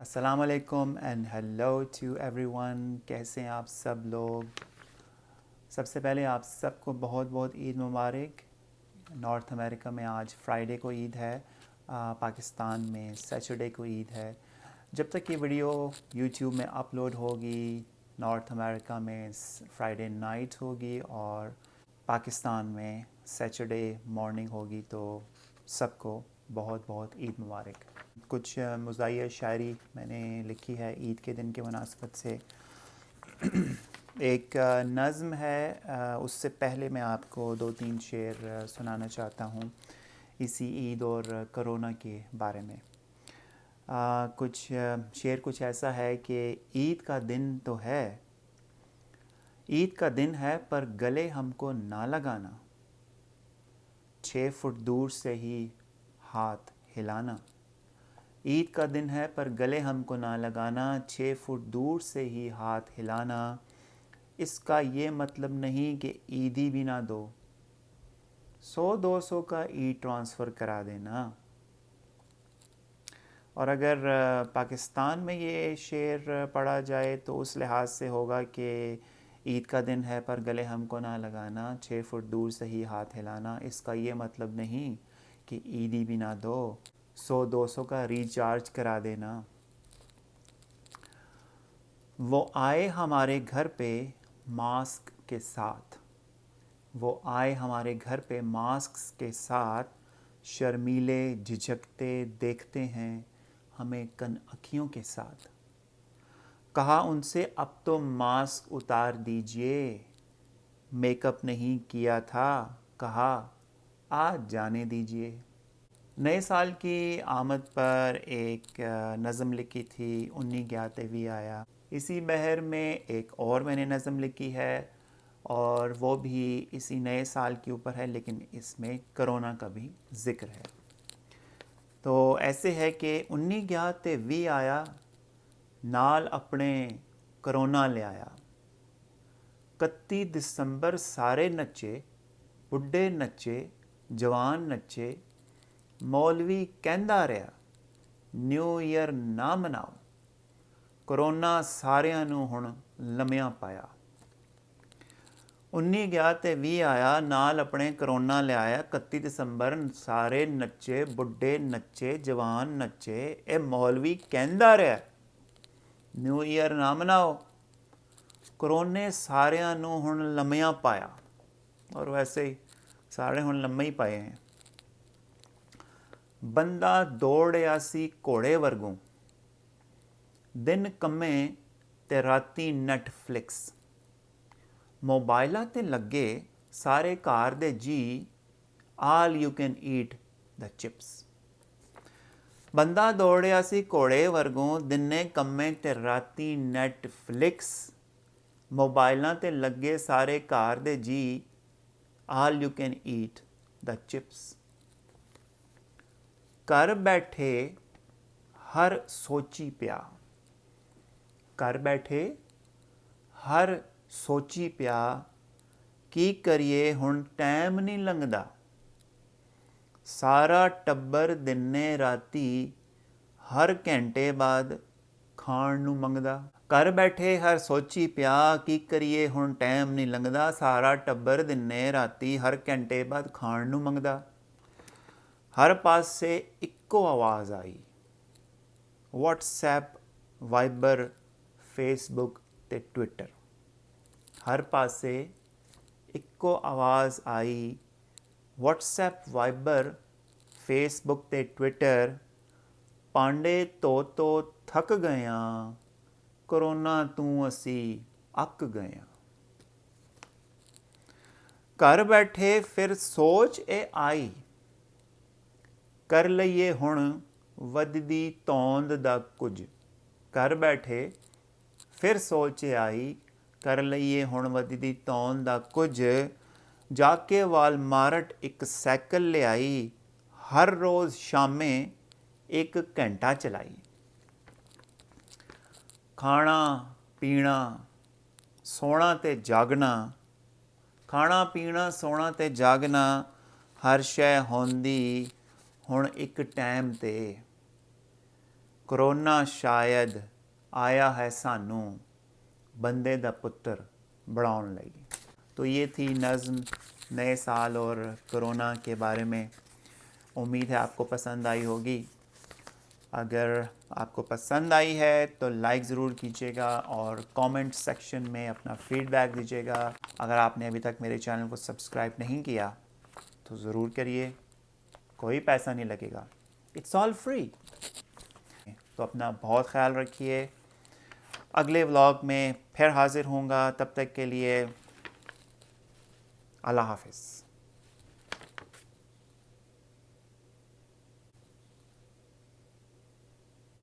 السلام علیکم and hello to everyone. کیسے ہیں آپ سب لوگ؟ سب سے پہلے آپ سب کو بہت بہت عید مبارک. نارتھ امریکہ میں آج فرائیڈے کو عید ہے، پاکستان میں سیچرڈے کو عید ہے. جب تک یہ ویڈیو یوٹیوب میں اپلوڈ ہوگی نارتھ امریکہ میں فرائیڈے نائٹ ہوگی اور پاکستان میں سیچرڈے مارننگ ہوگی. تو سب کو بہت بہت عید مبارک. کچھ مزاحیہ شاعری میں نے لکھی ہے عید کے دن کے مناسبت سے. ایک نظم ہے، اس سے پہلے میں آپ کو 2-3 شعر سنانا چاہتا ہوں اسی عید اور کرونا کے بارے میں. کچھ شعر کچھ ایسا ہے کہ عید کا دن تو ہے، عید کا دن ہے پر گلے ہم کو نہ لگانا، 6 فٹ دور سے ہی ہاتھ ہلانا. عید کا دن ہے پر گلے ہم کو نہ لگانا، 6 فٹ دور سے ہی ہاتھ ہلانا. اس کا یہ مطلب نہیں کہ عیدی بھی نہ دو، 100-200 کا عید ٹرانسفر کرا دینا. اور اگر پاکستان میں یہ شعر پڑھا جائے تو اس لحاظ سے ہوگا کہ عید کا دن ہے پر گلے ہم کو نہ لگانا، 6 فٹ دور سے ہی ہاتھ ہلانا. اس کا یہ مطلب نہیں کہ عیدی بھی نہ دو، 100-200 کا ریچارج کرا دینا. وہ آئے ہمارے گھر پہ ماسک کے ساتھ، وہ آئے ہمارے گھر پہ ماسک کے ساتھ، شرمیلے جھجکتے دیکھتے ہیں ہمیں کن اکھیوں کے ساتھ. کہا ان سے اب تو ماسک اتار دیجئے، میک اپ نہیں کیا تھا، کہا آج جانے دیجئے. نئے سال کی آمد پر ایک نظم لکھی تھی، 19 وی آیا. اسی بہر میں ایک اور میں نے نظم لکھی ہے اور وہ بھی اسی نئے سال کے اوپر ہے، لیکن اس میں کرونا کا بھی ذکر ہے. تو ایسے ہے کہ 19 وی آیا، نال اپنے کرونا لے آیا. 31 دسمبر سارے نچے، بڈھے نچے، جوان نچے، مولوی کہندا رہا نیو ایئر نہ مناؤ، کرونا ساریاں نوں ہن لمیاں پایا. 19 وی آیا، نال اپنے کرونا لے آیا. 31 دسمبر سارے نچے، بڈھے نچے، جوان نچے، اے مولوی کہندا رہا نیو ایئر نہ مناؤ، کرونے ساریاں نوں ہن لمیاں پایا. اور ویسے ہی سارے ہن لمے ہی پائے ہیں. بندہ دوڑیا سی گھوڑے ورگوں، دن کمے تے راتی نیٹ فلکس، موبائلاں تے لگے سارے گھر دے جی، all you can eat the chips. بندہ دوڑیا سی گھوڑے ورگوں، دنے کمے تے راتی نیٹ فلکس، موبائلاں تے لگے سارے گھر دے جی، all you can eat the chips. گھر بیٹھے ہر سوچی پیا، گھر بیٹھے ہر سوچی پیا، کی کریے ہن ٹائم نہیں لنگدا، سارا ٹبر دنے راتی ہر گھنٹے بعد کھان نوں منگدا. گھر بیٹھے ہر سوچی پیا، کی کریے ہن ٹائم نہیں لنگدا، سارا ٹبر دنے راتی ہر گھنٹے بعد کھان نوں منگدا. ہر پاسے اکو آواز آئی، واٹس ایپ، وائبر، فیس بک تے ٹویٹر. ہر پاسے اکو آواز آئی، واٹس ایپ، وائبر، فیس بک تے ٹویٹر. پانڈے تو تھک گئے ہاں، کرونا تو اسی اک گئے ہاں. گھر بیٹھے پھر سوچ اے آئی، کر لئیے ہن وددی توند دا کچھ. گھر بیٹھے پھر سوچ اے آئی، کر لئیے ہن وددی توند دا کچھ. جا کے والمارٹ ایک سائیکل لے آئی، ہر روز شامیں 1 گھنٹہ چلائی. کھانا پینا سونا تے جاگنا، کھانا پینا سونا تے جاگنا، ہر شے ہوندی ہن ایک ٹائم تے. ਕਰੋਨਾ ਸ਼ਾਇਦ ਆਇਆ ਹੈ ਸਾਨੂੰ बंदे दा पुत्र बढ़ाउन लगी। तो ये थी नज़्म नए साल और कोरोना के बारे में। उम्मीद है आपको पसंद आई होगी। अगर आपको पसंद आई है तो लाइक ज़रूर कीजिएगा और कमेंट सेक्शन में अपना फीडबैक दीजिएगा। अगर आपने अभी तक मेरे चैनल को सब्सक्राइब नहीं किया तो ज़रूर करिए, कोई पैसा नहीं लगेगा, इट्स ऑल फ्री। तो अपना बहुत ख्याल रखिए। अगले व्लॉग में फिर हाज़िर होऊंगा, तब तक के लिए अल्लाह हाफ़िज़।